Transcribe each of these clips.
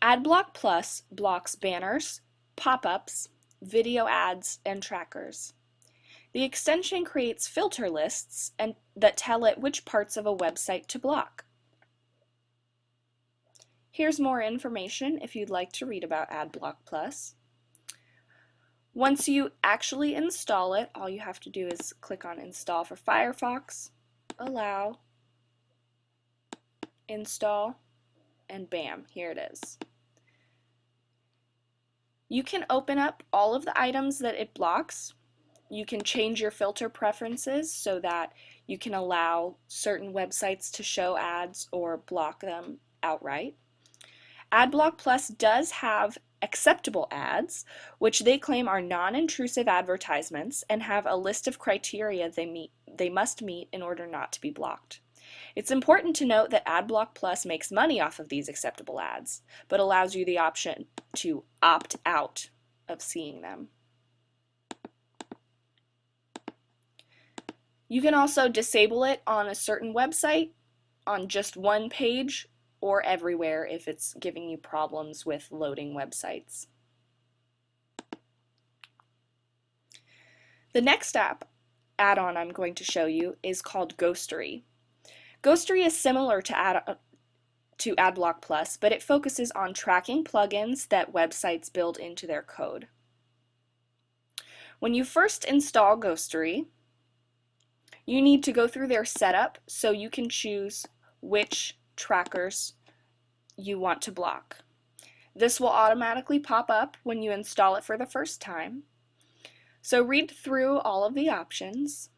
AdBlock Plus blocks banners, pop-ups, video ads, and trackers. The extension creates filter lists that tell it which parts of a website to block. Here's more information if you'd like to read about AdBlock Plus. Once you actually install it, all you have to do is click on Install for Firefox, Allow, Install, and bam, here it is. You can open up all of the items that it blocks. You can change your filter preferences so that you can allow certain websites to show ads or block them outright. AdBlock Plus does have acceptable ads, which they claim are non-intrusive advertisements and have a list of criteria they must meet in order not to be blocked. It's important to note that AdBlock Plus makes money off of these acceptable ads, but allows you the option to opt out of seeing them. You can also disable it on a certain website, on just one page, or everywhere if it's giving you problems with loading websites. The next add-on I'm going to show you is called Ghostery. Ghostery is similar to AdBlock Plus, but it focuses on tracking plugins that websites build into their code. When you first install Ghostery, you need to go through their setup so you can choose which trackers you want to block. This will automatically pop up when you install it for the first time. So read through all of the options,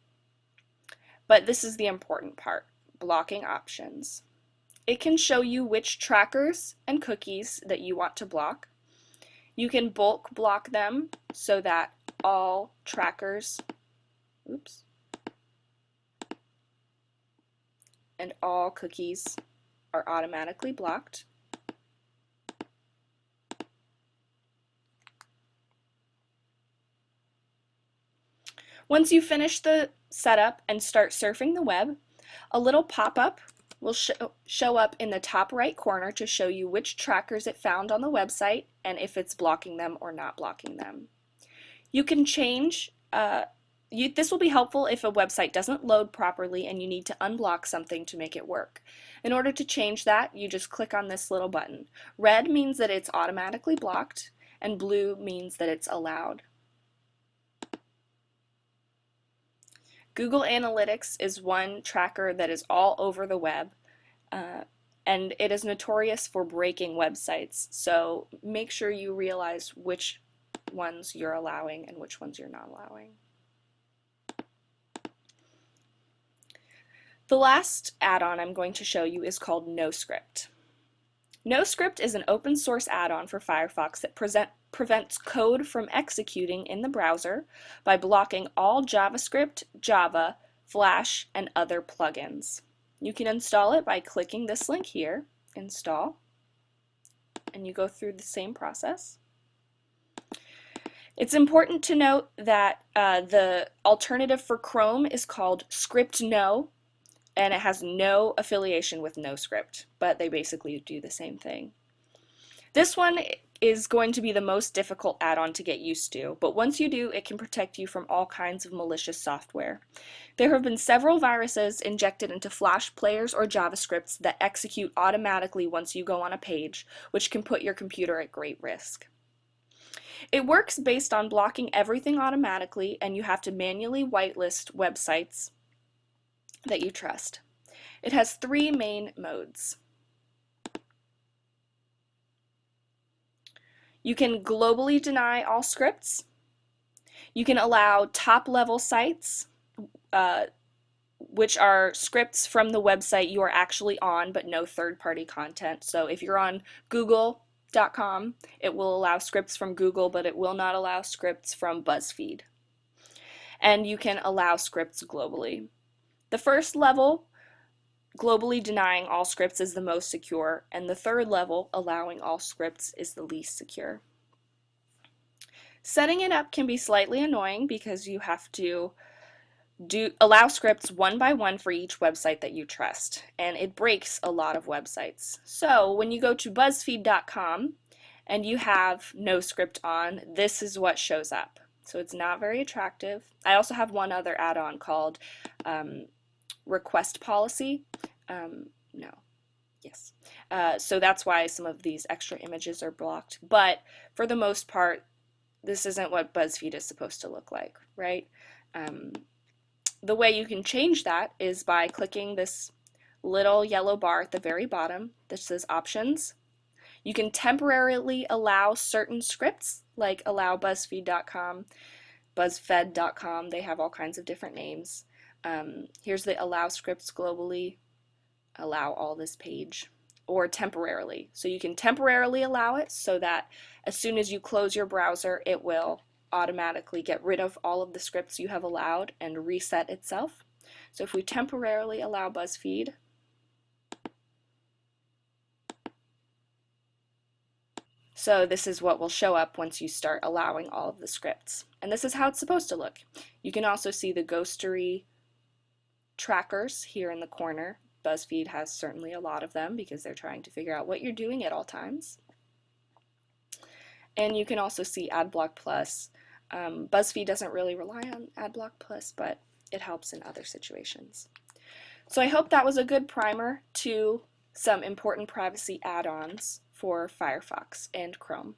but this is the important part, blocking options. It can show you which trackers and cookies that you want to block. You can bulk block them so that all trackers, and all cookies are automatically blocked. Once you finish the setup and start surfing the web, a little pop-up will show up in the top right corner to show you which trackers it found on the website and if it's blocking them or not blocking them. You can change this will be helpful if a website doesn't load properly and you need to unblock something to make it work. In order to change that, you just click on this little button. Red means that it's automatically blocked, and blue means that it's allowed. Google Analytics is one tracker that is all over the web, and it is notorious for breaking websites, so make sure you realize which ones you're allowing and which ones you're not allowing. The last add-on I'm going to show you is called NoScript. NoScript is an open source add-on for Firefox that prevents code from executing in the browser by blocking all JavaScript, Java, Flash, and other plugins. You can install it by clicking this link here, Install, and you go through the same process. It's important to note that the alternative for Chrome is called ScriptNo, and it has no affiliation with NoScript, but they basically do the same thing. This one is going to be the most difficult add-on to get used to, but once you do, it can protect you from all kinds of malicious software. There have been several viruses injected into Flash players or JavaScripts that execute automatically once you go on a page, which can put your computer at great risk. It works based on blocking everything automatically, and you have to manually whitelist websites that you trust. It has three main modes. You can globally deny all scripts. You can allow top-level sites, which are scripts from the website you are actually on, but no third-party content. So if you're on Google.com, it will allow scripts from Google, but it will not allow scripts from BuzzFeed. And you can allow scripts globally. The first level, globally denying all scripts, is the most secure, and the third level, allowing all scripts, is the least secure. Setting it up can be slightly annoying because you have to Do allow scripts one by one for each website that you trust, and it breaks a lot of websites. So when you go to BuzzFeed.com and you have no script on, this is what shows up. So it's not very attractive. I also have one other add-on called Request Policy. No, yes. So that's why some of these extra images are blocked. But for the most part, this isn't what BuzzFeed is supposed to look like, right? The way you can change that is by clicking this little yellow bar at the very bottom that says Options. You can temporarily allow certain scripts, like allow BuzzFeed.com, BuzzFed.com. They have all kinds of different names. Here's the allow scripts globally, allow all this page, or temporarily. So you can temporarily allow it so that as soon as you close your browser, it will automatically get rid of all of the scripts you have allowed and reset itself. So if we temporarily allow BuzzFeed, so this is what will show up once you start allowing all of the scripts. And this is how it's supposed to look. You can also see the ghostery trackers here in the corner. BuzzFeed has certainly a lot of them because they're trying to figure out what you're doing at all times. And you can also see AdBlock Plus. BuzzFeed doesn't really rely on AdBlock Plus, but it helps in other situations. So I hope that was a good primer to some important privacy add-ons for Firefox and Chrome.